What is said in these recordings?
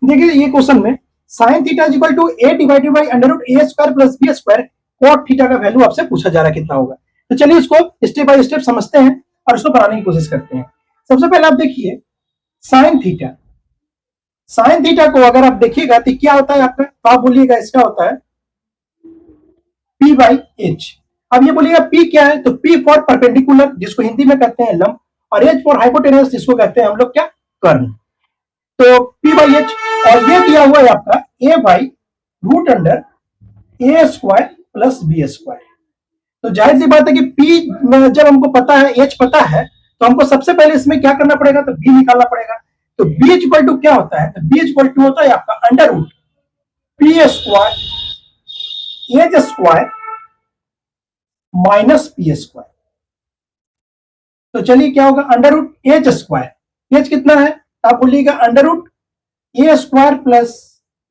देखिए ये क्वेश्चन में sine theta is equal to A divided by under root A square plus B square cot theta का value आपसे पूछा जा रहा है कितना होगा। तो चलिए इसको स्टेप बाय स्टेप समझते हैं और इसको बनाने की कोशिश करते हैं। सबसे पहले आप देखिए साइन थीटा, साइन थीटा को अगर आप देखिएगा तो क्या होता है आपका, तो आप बोलिएगा इसका होता है P बाई एच। अब ये बोलिएगा P क्या है, तो P फॉर परपेंडिकुलर जिसको हिंदी में कहते हैं लंब, और H फॉर हाइपोटेनस जिसको कहते हैं हम लोग क्या, कर्ण। तो P बाई एच और ये दिया हुआ है आपका A by root under A square plus B square. तो जाहिर सी बात है कि P में जब हमको पता है, H पता है, तो हमको सबसे पहले इसमें क्या करना पड़ेगा, तो B निकालना पड़ेगा। तो B इक्वल टू क्या होता है, तो B इक्वल टू होता है आपका under root P square H square minus P square. तो चलिए क्या होगा, under root H square, H कितना है, आप बोलिएगा under root A square plus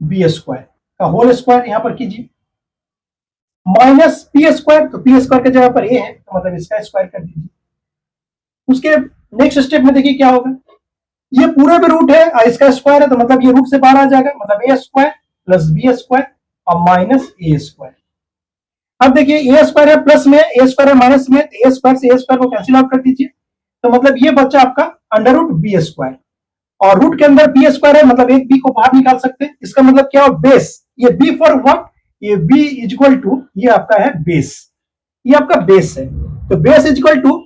B square का होल स्क्वायर यहां पर कीजिए, माइनस पी स्क्वायर, तो पी स्क्वायर की जगह पर ए है तो मतलब इसका स्क्वायर कर दीजिए। उसके नेक्स्ट स्टेप में देखिए क्या होगा, ये पूरा भी रूट है और इसका स्क्वायर है तो मतलब ये रूट से बाहर आ जाएगा, मतलब ए स्क्वायर प्लस बी स्क्वायर और माइनस ए स्क्वायर। अब देखिए ए स्क्वायर है प्लस में, ए स्क्वायर है माइनस में, ए स्क्वायर से ए स्क्वायर को कैंसिल आउट कर दीजिए, तो मतलब ये बच्चा आपका अंडर रूट बी स्क्वायर, और रूट के अंदर बी स्क्वायर है मतलब एक बी को बाहर निकाल सकते हैं। इसका मतलब क्या हो, बेस, ये बी फॉर व्हाट, ये b इज इक्वल टू ये आपका है बेस, ये आपका बेस है, तो बेस इज इक्वल टू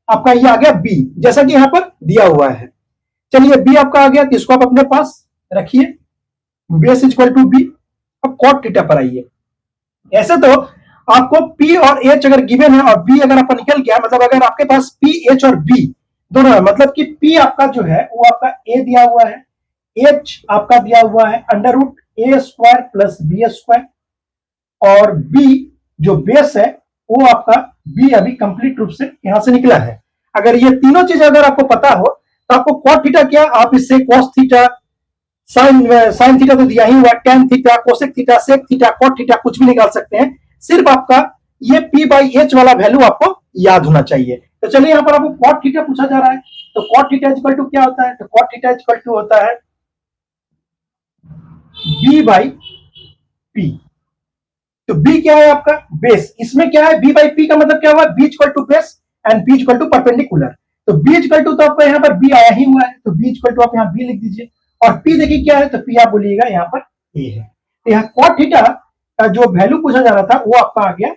आपका ये आ गया b जैसा कि यहां पर दिया हुआ है। चलिए b आपका आ गया तो इसको आप अपने पास रखिए, base is equal to b। अब कॉट थीटा पर आइए। ऐसे तो आपको p और h अगर गिवन है और b अगर आपका निकल गया, मतलब अगर आपके पास p h और b दोनों है, मतलब कि p आपका जो है वो आपका a दिया हुआ है, h आपका दिया हुआ है under root A square plus B square, और b जो बेस है वो आपका b अभी कंप्लीट रूप से यहां से निकला है। अगर ये तीनों चीज अगर आपको पता हो तो आपको कॉट थीटा क्या, आप इससे कॉस थीटा, साइन थीटा तो दिया ही हुआ, tan theta, cosec theta, sec theta, cot theta कुछ भी निकाल सकते हैं। सिर्फ आपका ये p बाई एच वाला वैल्यू आपको याद होना चाहिए। तो चलिए यहां पर आपको कॉट थीटा पूछा जा रहा है, तो कॉट थीटा इक्वल टू क्या होता है, तो कॉट थीटा इक्वल टू होता है b बाई p। तो b क्या है आपका, बेस। इसमें क्या है, b बाई p का मतलब क्या हुआ, b equal to base and p equal to perpendicular. तो b इक्वल टू तो आपका यहाँ पर b आया ही हुआ है, तो b इक्वल टू आप यहाँ b लिख दीजिए, और p देखिए क्या है, तो p आप बोलिएगा यहाँ पर a है। तो यहाँ कॉट थीटा का जो वैल्यू पूछा जा रहा था वो आपका आ गया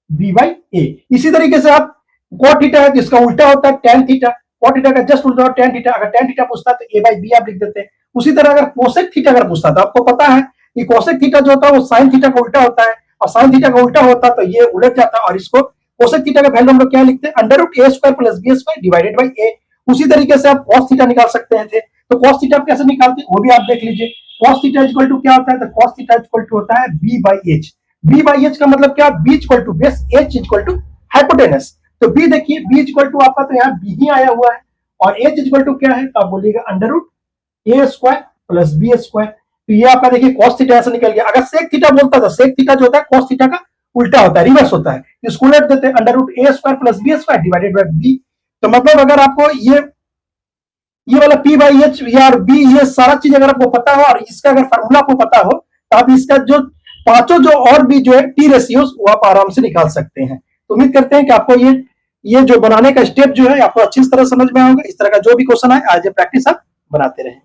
b बाई a। इसी तरीके से आप कॉट थीटा है जिसका उल्टा होता है टेन थीटा, कॉट थीटा का जस्ट उल्टा टेन थीटा, अगर टेन थीटा पूछता तो a बाई b आप लिख देते हैं। उसी तरह अगर कोसेक थीटा अगर पूछता तो आपको पता है कि कोसेक थीटा जो होता है वो साइन थीटा का उल्टा होता है, और साइन थीटा का उल्टा होता तो ये उलट जाता, और इसको कोसेक थीटा का वैल्यू हम लोग क्या लिखते हैं, under root A square plus B square divided by A. उसी तरीके से आप कॉस थीटा निकाल सकते हैं थे, तो कॉस थीटा आप कैसे निकालते हैं वो भी आप देख लीजिए। कॉस थीटा इक्वल टू क्या होता है, तो कॉस थीटा इक्वल टू होता है B by H. B by H का मतलब क्या, B equal to base, H equal to hypotenuse. तो बी देखिए, बी इक्वल टू आपका तो यहाँ बी ही आया हुआ है, और एच इक्वल टू क्या है, तो आप बोलिएगा under root A square plus B square. तो ये आपका देखिए कॉस थीटा ऐसा निकल गया। अगर सेक थीटा बोलता तो सेक थीटा जो होता है कॉस थीटा का उल्टा होता है, रिवर्स होता है, इसको उलट देते हैं under root A square plus B square divided by B. तो मतलब अगर आपको ये वाला p बाई एच या b, ये सारा चीज अगर आपको पता हो और इसका अगर फार्मूला आपको पता हो तो आप इसका जो पांचों जो और भी जो है टी रेशियोज वो आप आराम से निकाल सकते हैं। तो उम्मीद करते हैं कि आपको ये जो बनाने का स्टेप जो है आपको अच्छी तरह समझ में आएगा। इस तरह का जो भी क्वेश्चन है आज प्रैक्टिस आप बनाते रहें।